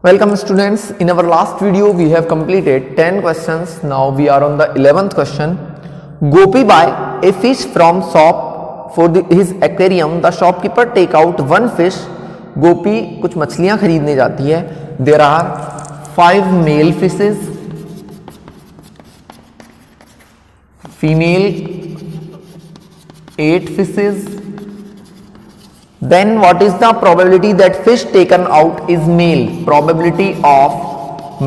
Welcome students. In our last video we have completed 10 questions. Now we are on the 11th question. Gopi buy a fish from shop for his aquarium. The shopkeeper take out one fish. गोपी कुछ मछलियां खरीदने जाती है. There are 5 male fishes, female 8 fishes. Then what is the probability that fish taken out is male? Probability of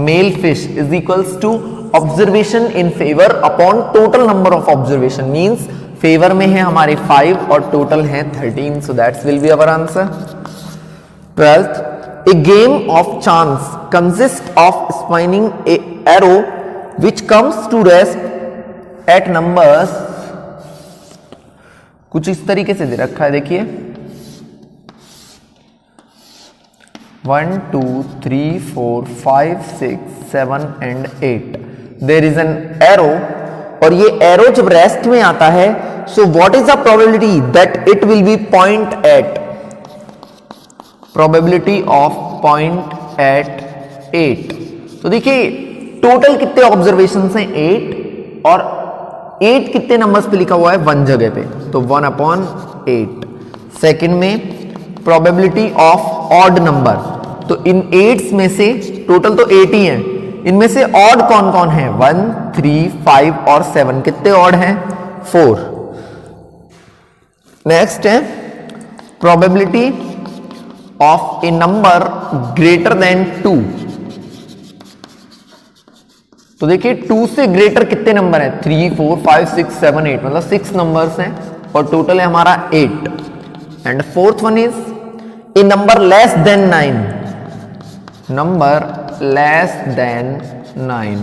male fish is equals to observation in favor upon total number of observation. Means favor में है हमारे 5 और total है 13. So that will be our answer. 12th, a game of chance consists of spinning a arrow which comes to rest at numbers. कुछ इस तरीके से दे रखा है, देखिए 1 2 3 4 5 6 7 and 8. There is an arrow और ये arrow जब रेस्ट में आता है, so what is the probability that it will be point at? Probability of point at 8. तो देखिए टोटल कितने ऑब्जर्वेशंस हैं 8 और 8 कितने नंबर्स पे लिखा हुआ है 1 जगह पे, तो 1/8. सेकंड में प्रोबेबिलिटी ऑफ ऑड नंबर, तो इन 8 में से टोटल तो 8 ही हैं, इनमें से ऑड कौन कौन है 1 3 5 और 7. कितने ऑड हैं 4. नेक्स्ट है probability of A number greater than 2. तो देखिए 2 से ग्रेटर कितने नंबर हैं 3 4 5 6 7 8, मतलब 6 नंबर्स हैं और टोटल है हमारा 8. And fourth one is a number less than 9. Number less than 9,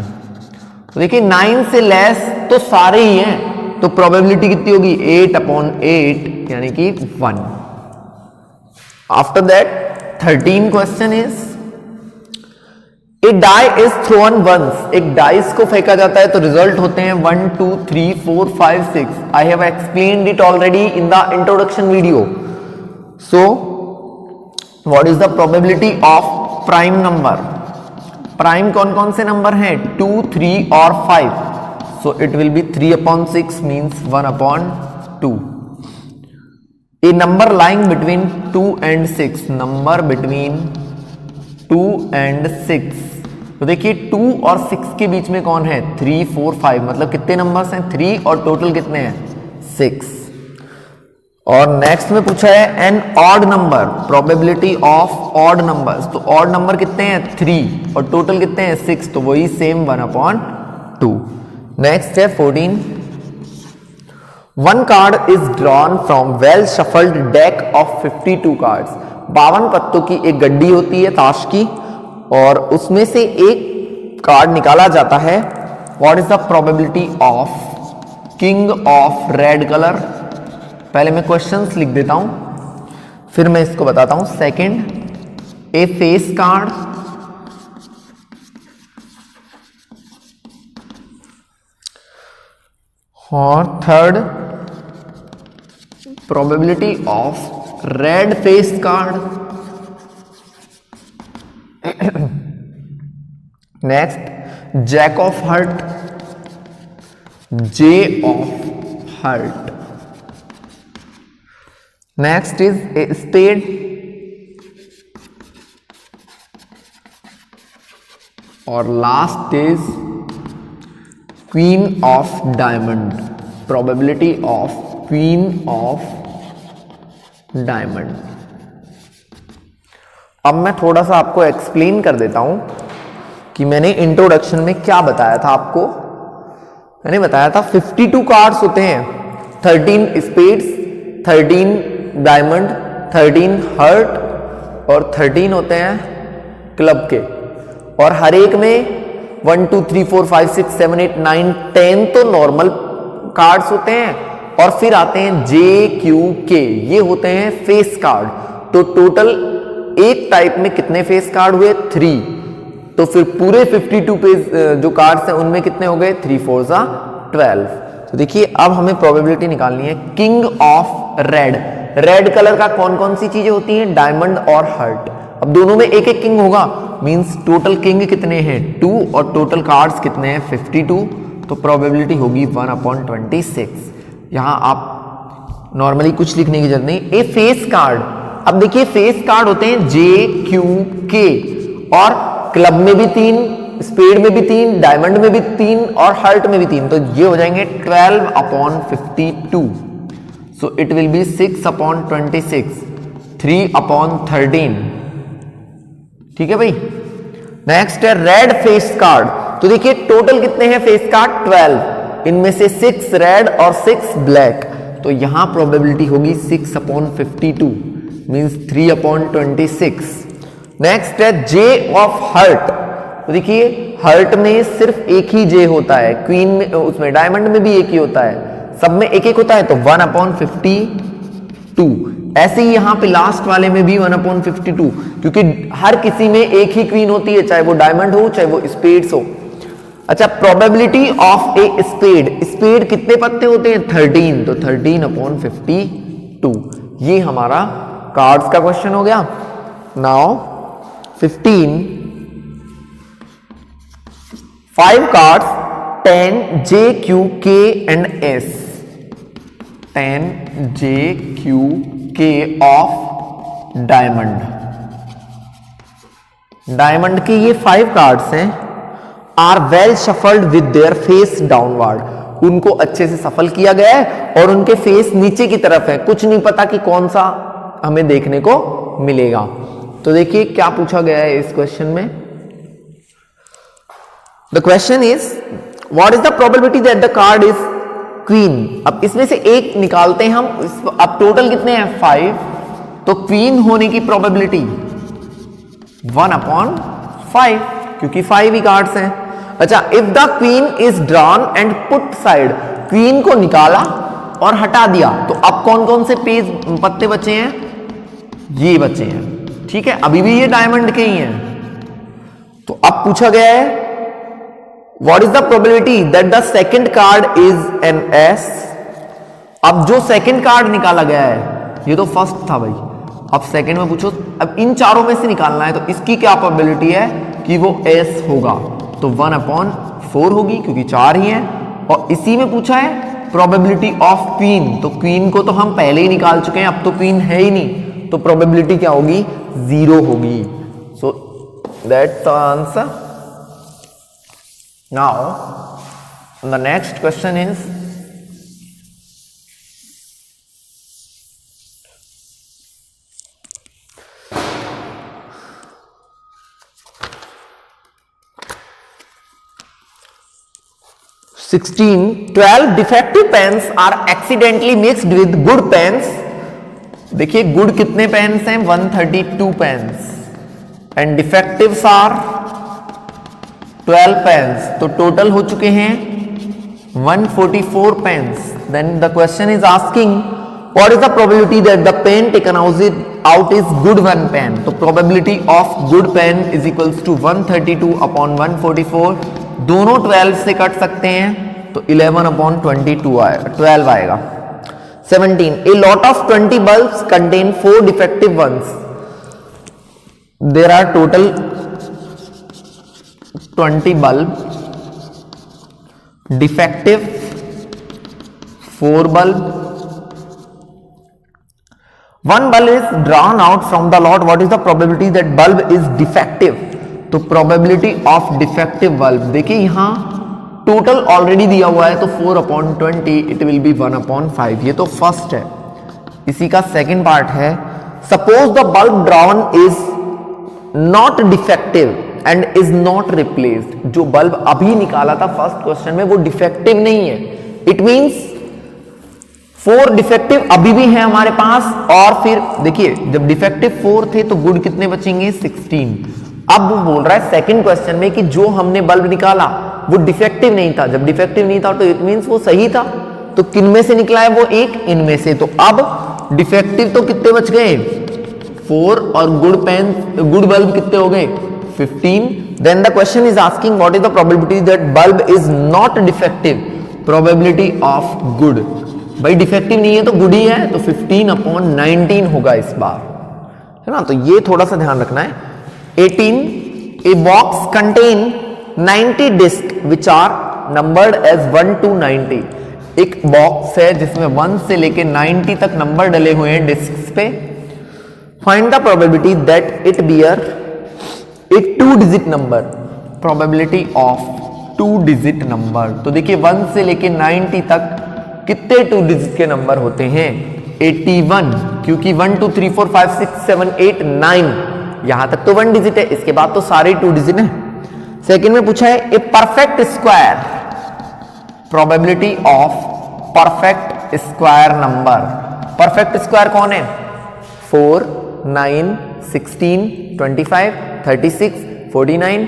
तो देखिए 9 से लेस तो सारे ही हैं, तो प्रोबेबिलिटी कितनी होगी 8/8 यानी कि 1. After that 13 question is a die is thrown once. एक डाइस को फेंका जाता है तो रिजल्ट होते हैं 1 2 3 4 5 6. I have explained it already in the introduction video. So what is the probability of prime number? Prime कौन कौन से नंबर हैं 2 3 और 5. So it will B 3/6 means 1/2. A number lying between 2 and 6. Number between 2 and 6, तो देखिए 2 और 6 के बीच में कौन है 3 4 5, मतलब कितने नंबर्स हैं 3 और टोटल कितने हैं 6. और नेक्स्ट में पूछा है an odd number, probability of odd numbers. तो ऑड नंबर कितने हैं 3 और टोटल कितने हैं 6, तो वही सेम 1/2. नेक्स्ट है 14. One card is drawn from well shuffled deck of 52 cards. 52 पत्तों की एक गड्डी होती है ताश की और उसमें से एक कार्ड निकाला जाता है. What is the probability of king of red colour? पहले मैं क्वेश्चंस लिख देता हूं फिर मैं इसको बताता हूं. Second, a face card. और third, probability of red face card. Next, jack of heart, J of heart. Next is a spade. और last is queen of diamond. Probability of queen of diamond. अब मैं थोड़ा सा आपको explain कर देता हूं कि मैंने इंट्रोडक्शन में क्या बताया था आपको. मैंने बताया था 52 कार्ड्स होते हैं, 13 स्पेड्स, 13 डायमंड, 13 हर्ट और 13 होते हैं क्लब के. और हर एक में 1 2 3 4 5 6 7 8 9 10 तो नॉर्मल कार्ड्स होते हैं और फिर आते हैं जे क्यू के, ये होते हैं फेस कार्ड. तो टोटल एक टाइप में कितने फेस कार्ड हुए 3. तो फिर पूरे 52 पेज जो कार्ड्स हैं उनमें कितने हो गए 3 4 12. तो देखिए अब हमें प्रोबेबिलिटी निकालनी है king of red. Red colour का कौन कौन सी चीजें होती हैं डायमंड और हर्ट. अब दोनों में एक एक किंग होगा मींस टोटल किंग कितने हैं 2 और टोटल कार्ड्स कितने हैं 52, तो प्रोबेबिलिटी होगी 1/26। यहां आप नॉर्मली कुछ लिखने की जरूरत नहीं। ए फेस कार्ड, अब देखिए फेस कार्ड होते हैं J Q K, और क्लब में भी 3, स्पेड में भी 3, डायमंड में भी 3 और हार्ट में भी 3, तो ये हो जाएंगे 12/52। So it will B 6/26, 3/13। ठीक है भाई। नेक्स्ट है रेड फेस कार्ड, तो देखिए टोटल कितने हैं फेस कार्ड 12, इनमें से 6 रेड और 6 ब्लैक, तो यहां प्रोबेबिलिटी होगी 6/52 मींस 3/26। नेक्स्ट है जे ऑफ हर्ट, तो देखिए हर्ट में सिर्फ एक ही जे होता है, क्वीन में, उसमें डायमंड में भी एक ही होता है, सब में एक एक होता है, तो 1/52। ऐसे ही यहां पे लास्ट वाले में भी 1/52, क्योंकि हर किसी में एक ही क्वीन होती है, चाहे वो डायमंड हो चाहे वो स्पेड्स हो। अच्छा, probability of a spade, spade कितने पत्ते होते हैं 13, तो 13/52। ये हमारा कार्ड्स का क्वेश्चन हो गया। Now 15, 5 cards 10 J Q K and S, 10 J Q K of diamond. Diamond के ये 5 कार्ड्स हैं, are well shuffled with their face downward, उनको अच्छे से सफल किया गया है और उनके फेस नीचे की तरफ है, कुछ नहीं पता कि कौन सा हमें देखने को मिलेगा। तो देखिए क्या पूछा गया है इस क्वेश्चन में। The question is what is the probability that the card is queen. अब इसमें से एक निकालते हैं हम, अब टोटल कितने हैं 5, तो क्वीन होने की प्रोबेबिलिटी 1/5, क्योंकि 5 ही कार्ड्स हैं। अच्छा, if the queen is drawn and put side, queen को निकाला और हटा दिया, तो अब कौन कौन से पेज पत्ते बचे हैं, ये बचे हैं। ठीक है, अभी भी ये डायमंड के ही हैं। तो अब पूछा गया है what is the probability that the second card is an S. अब जो सेकंड कार्ड निकाला गया है, ये तो फर्स्ट था भाई, अब सेकंड में पूछो, अब इन चारों में से निकालना है, तो इसकी क्या प्रोबेबिलिटी है कि वो एस होगा, तो 1/4 होगी, क्योंकि 4 ही हैं। और इसी में पूछा है प्रोबेबिलिटी ऑफ क्वीन, तो क्वीन को तो हम पहले ही निकाल चुके हैं, अब तो क्वीन है ही नहीं, तो प्रोबेबिलिटी क्या होगी 0 होगी। So that's the answer. Now, the next question is, (16) 12 defective pens are accidentally mixed with good pens. देखिए गुड कितने पेन्स हैं 132 pens, and defectives are 12 pens, तो टोटल हो चुके हैं 144 pens. Then the question is asking what is the probability that the pen taken out is good one pen. तो probability of good pen is equals to 132/144, दोनों 12 से cut सकते हैं, तो 11/22 आएगा, 12 आएगा। 17 a lot of 20 bulbs contain 4 defective ones. There are total 20 bulbs, defective 4 bulb. One bulb is drawn out from the lot. What is the probability that bulb is defective? तो probability of defective bulb, देखिए यहां total already दिया हुआ है, तो 4/20 it will B 1/5, ये तो first है। इसी का सेकंड पार्ट है, suppose the bulb drawn is not defective and is not replaced. जो बल्ब अभी निकाला था फर्स्ट क्वेश्चन में वो डिफेक्टिव नहीं है, इट मींस 4 डिफेक्टिव अभी भी है हमारे पास। और फिर देखिए जब डिफेक्टिव 4 थे तो गुड कितने बचेंगे 16। अब वो बोल रहा है सेकंड क्वेश्चन में कि जो हमने बल्ब निकाला वो डिफेक्टिव नहीं था, जब डिफेक्टिव नहीं था तो इट मींस वो सही था, तो किन में से निकला है वो एक इनमें से। तो अब डिफेक्टिव तो कितने बच गए 4 और गुड बल्ब कितने हो गए 15। Then the question is asking what is the probability that bulb is not defective. Probability of good, भाई डिफेक्टिव नहीं है तो गुड ही है, तो 15/19 होगा इस बार, है ना। तो ये थोड़ा सा ध्यान रखना है। 18 a box contain 90 disc which are numbered as 1 to 90। एक बॉक्स है जिसमें 1 से लेके 90 तक नंबर डले हुए हैं डिस्क पे। Find the probability that it bear a 2 digit number. Probability of 2 digit number. तो देखिए 1 से लेके 90 तक कितने 2 डिजिट के नंबर होते हैं? 81, क्योंकि 1 2 3 4 5 6 7 8 9 यहां तक तो 1 डिजिट है, इसके बाद तो सारे 2 डिजिट है। सेकंड में पूछा है a perfect square. Probability of perfect square number. Perfect square कौन है? 4 9 16 25 36 49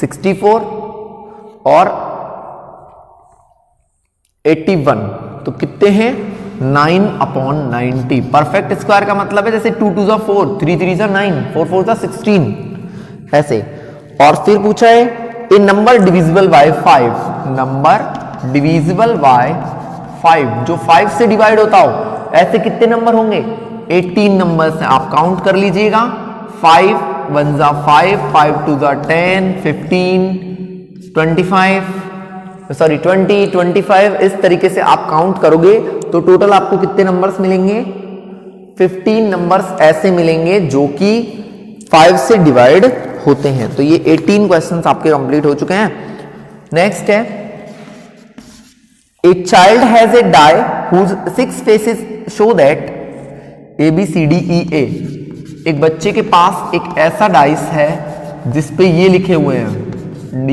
64 और 81। तो कितने हैं? 9/90। परफेक्ट स्क्वायर का मतलब है जैसे 2 2 जा 4, 3 3 जा 9, 4 4 जा 16 ऐसे। और फिर पूछा है a number divisible by 5। Number divisible by 5, जो 5 से डिवाइड होता हो, ऐसे कितने नंबर होंगे? 18 नंबर से आप काउंट कर लीजिएगा। 5 1 जा 5, 5 2 जा 10, 15 25 सॉरी 20 25, इस तरीके से आप काउंट करोगे तो टोटल आपको कितने नंबर्स मिलेंगे? 15 नंबर्स ऐसे मिलेंगे जो कि 5 से डिवाइड होते हैं। तो ये 18 क्वेश्चंस आपके कंप्लीट हो चुके हैं। नेक्स्ट है a child has a die whose 6 faces show that ABCDEA। एक बच्चे के पास एक ऐसा डाइस है जिसपे ये लिखे हुए हैं D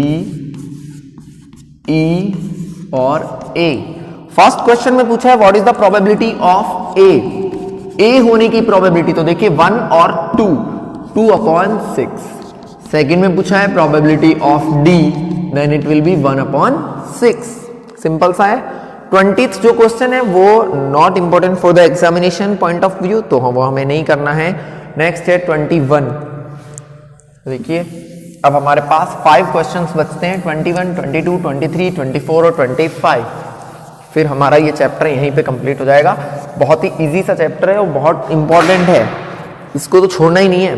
E और A। फर्स्ट क्वेश्चन में पूछा है what is the probability of A होने की प्रोबेबिलिटी। तो देखिए 1 और 2/6। सेकंड में पूछा है probability of D, then it will be 1/6। Simple सा है। 20th जो क्वेश्चन है वो not important for the examination point of view, तो वो हमें नहीं करना है। नेक्स्ट है 21। देखिए अब हमारे पास 5 क्वेश्चंस बचते हैं, 21 22 23 24 और 25। फिर हमारा ये चैप्टर यहीं पे कंप्लीट हो जाएगा। बहुत ही इजी सा चैप्टर है और बहुत इंपॉर्टेंट है, इसको तो छोड़ना ही नहीं है।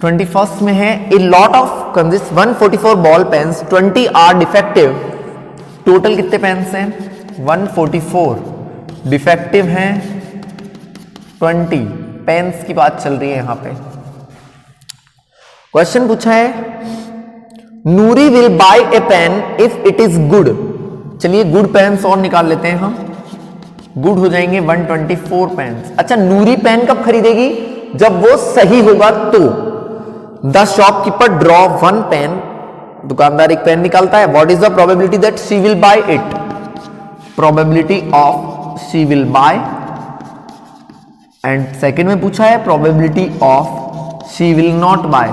21st में है a lot of consist 144 ball pens, 20 are defective. Total कितने पेन्स हैं? 144, डिफेक्टिव हैं 20। पेन्स की बात चल रही है यहां पे। क्वेश्चन पूछा है Noori will buy a pen if it is good. चलिए गुड पेन्स और निकाल लेते हैं हम। गुड हो जाएंगे 124 पेन्स। अच्छा नूरी पेन कब खरीदेगी? जब वो सही होगा तो। The shopkeeper draw 1 pen. दुकानदार एक पेन निकालता है। What is the probability that she will buy it. Probability of she will buy. And second में पूछा है probability of she will not buy.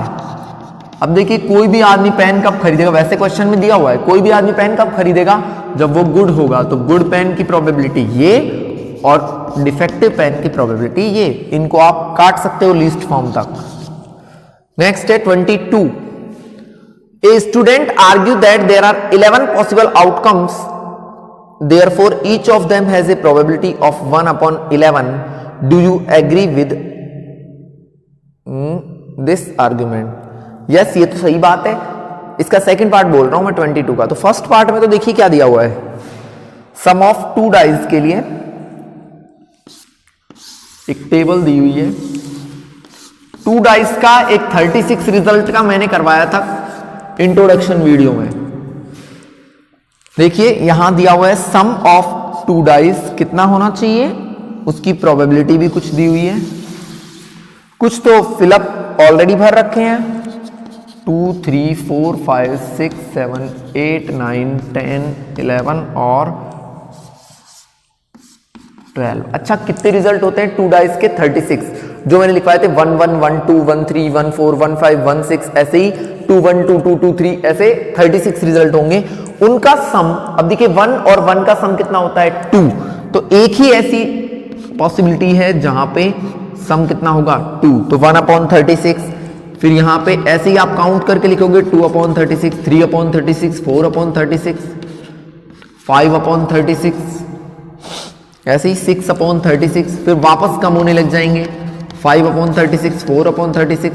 अब देखिए कोई भी आदमी पेन कब खरीदेगा, वैसे क्वेश्चन में दिया हुआ है कोई भी आदमी पेन कब खरीदेगा? जब वो गुड होगा। तो गुड पेन की प्रोबेबिलिटी ये और डिफेक्टिव पेन की प्रोबेबिलिटी ये। इनको आप काट सकते हो लीस्ट फॉर्म तक। नेक्स्ट है 22। A student argue that there are 11 possible outcomes, therefore each of them has a probability of 1/11. Do you agree with this argument? Yes, ये तो सही बात है। इसका सेकंड पार्ट बोल रहा हूं मैं 22 का। तो फर्स्ट पार्ट में तो देखिए क्या दिया हुआ है, सम ऑफ 2 डाइज के लिए एक टेबल दी हुई है। 2 डाइज का एक 36 रिजल्ट का मैंने करवाया था इंट्रोडक्शन वीडियो में। देखिए यहां दिया हुआ है सम ऑफ 2 डाइस कितना होना चाहिए, उसकी प्रोबेबिलिटी भी कुछ दी हुई है। कुछ तो फिलअप ऑलरेडी भर रखे हैं 2 3 4 5 6 7 8 9 10 11 और 12। अच्छा कितने रिजल्ट होते हैं 2 डाइस के? 36 जो मैंने लिखवाए थे 1 1 1 2 1 3 1 4 1 5 1 6 ऐसे ही 2 1 2 2 2 3 ऐसे 36 रिजल्ट होंगे। उनका सम अब देखिए 1 और 1 का सम कितना होता है 2। तो एक ही ऐसी पॉसिबिलिटी है जहां पे सम कितना होगा 2। तो 1/36। फिर यहां पे ऐसे ही आप काउंट करके लिखोगे 2/36 3/36 4/36 5/36 ऐसे ही 6/36। फिर वापस कम होने लग जाएंगे 5/36 4/36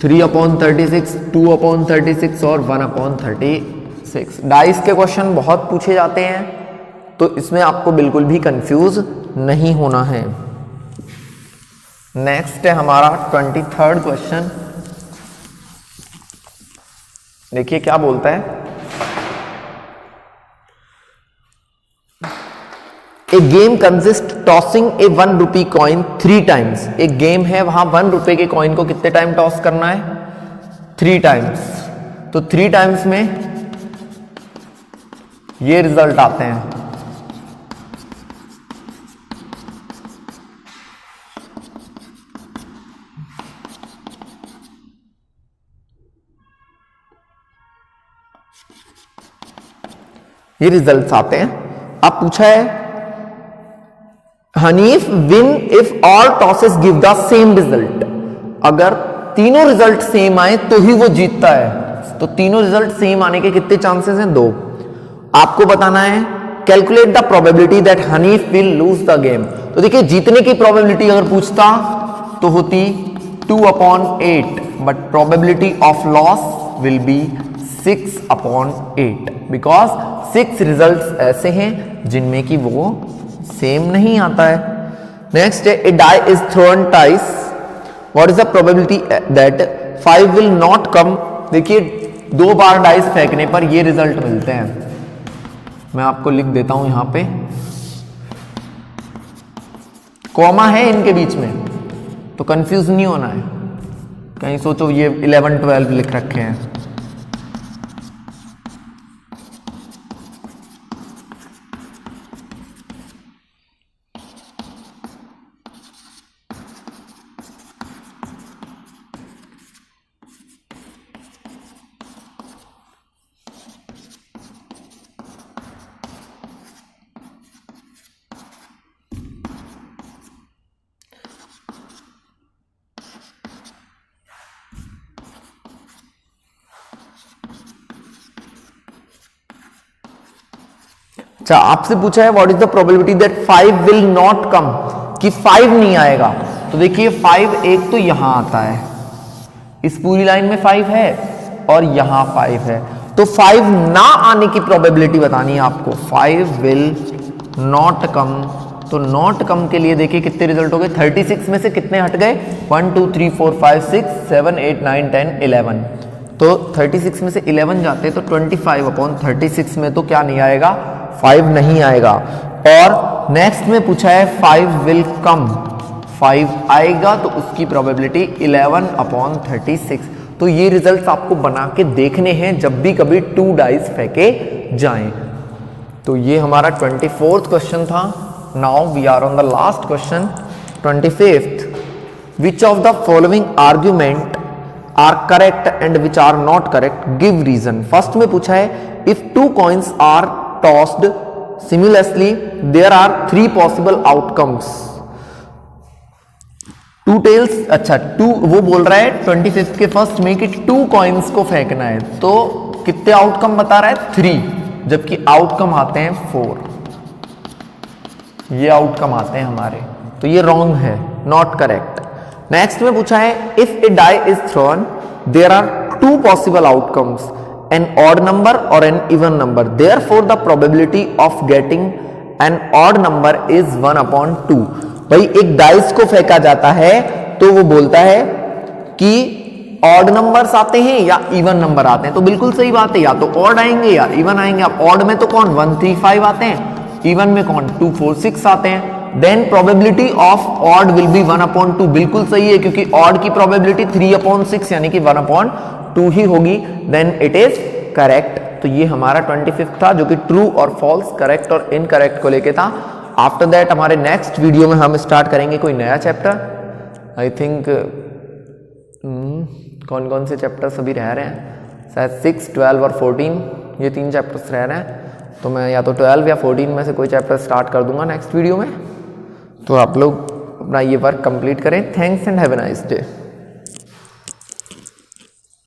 3/36, 2/36 और 1/36। डाइस के क्वेश्चन बहुत पूछे जाते हैं, तो इसमें आपको बिल्कुल भी कंफ्यूज नहीं होना है। नेक्स्ट है हमारा 23rd क्वेश्चन। देखिए क्या बोलता है, ए गेम कंसिस्ट टॉसिंग ए 1 रुपी कॉइन 3 टाइम्स। एक गेम है, वहां 1 रुपए के कॉइन को कितने टाइम टॉस करना है? 3 टाइम्स। तो 3 टाइम्स में ये रिजल्ट आते हैं। ये रिजल्ट्स आते हैं। अब पूछा है Hanif win if all tosses give the same result. अगर तीनों रिजल्ट सेम आए तो ही वो जीतता है। तो तीनों रिजल्ट सेम आने के कितने चांसेस हैं? 2। आपको बताना है calculate the probability that Hanif will lose the game. तो देखिए जीतने की प्रोबेबिलिटी अगर पूछता तो होती 2/8, but probability of loss will be 6/8 because 6 results ऐसे हैं जिनमें कि वो सेम नहीं आता है। नेक्स्ट है a die is thrown twice, what is the probability that 5 will not come. देखिए 2 बार डाइस फेंकने पर ये रिजल्ट मिलते हैं। मैं आपको लिख देता हूं यहां पे, कॉमा है इनके बीच में, तो कंफ्यूज नहीं होना है। कहीं सोचो ये 11, 12 लिख रखे हैं। अच्छा, आपसे पूछा है what is the probability that 5 will not कम, कि 5 नहीं आएगा। तो देखिए 5 एक तो यहां आता है, इस पूरी लाइन में 5 है और यहां 5 है, तो 5 ना आने की प्रोबेबिलिटी बतानी है आपको। 5 विल नॉट कम, तो नॉट कम के लिए देखिए कितने रिजल्ट हो गए? 36 में से कितने हट गए? 1 2 3 4 5 6 7 8 9 10 11। तो 36 में से 11 जाते तो 25/36 में तो क्या नहीं आएगा? 5 नहीं आएगा। और नेक्स्ट में पूछा है 5 विल कम, 5 आएगा तो उसकी प्रोबेबिलिटी 11/36। तो ये रिजल्ट्स आपको बना के देखने हैं जब भी कभी 2 डाइस फेंके जाएं। तो ये हमारा 24th क्वेश्चन था। Now we are on the last question 25th। Which of the following argument are correct and which are not correct, give reason. First में पूछा है if 2 coins are tossed similarly there are 3 possible outcomes. 2 tails, अच्छा 2 वो बोल रहा है 25th के first में कि 2 कॉइन्स को फेंकना है, तो कितने आउटकम बता रहा है? 3, जबकि आउटकम आते हैं 4। ये आउटकम आते हैं हमारे, तो ये रॉन्ग है, नॉट करेक्ट। नेक्स्ट में पूछा है if a die is thrown there are 2 possible outcomes, an odd number or an even number, therefore the probability of getting an odd number is 1/2। भाई एक डाइस को फेंका जाता है तो वो बोलता है कि ऑड नंबर्स आते हैं या इवन नंबर आते हैं, तो बिल्कुल सही बात है, या तो ऑड आएंगे या इवन आएंगे। अब ऑड में तो कौन 1 3 5 आते हैं, इवन में कौन 2 4 6 आते हैं। Then probability of odd will be 1/2, बिल्कुल सही है, क्योंकि ऑड की प्रोबेबिलिटी 3/6 यानी कि 1/2 ही होगी। Then it is correct. तो ये हमारा 25th था, जो कि ट्रू और फॉल्स, करेक्ट और इनकरेक्ट को लेके था। आफ्टर दैट हमारे नेक्स्ट वीडियो में हम स्टार्ट करेंगे कोई नया चैप्टर। आई थिंक कौन कौन से चैप्टर्स अभी रह रहे हैं, शायद 6 12 और 14, ये 3 चैप्टर्स रह रहे हैं। तो मैं या तो 12 या 14 में से कोई चैप्टर स्टार्ट कर दूंगा नेक्स्ट वीडियो में। तो आप लोग अपना ये वर्क कंप्लीट करें। Thanks and have a nice day.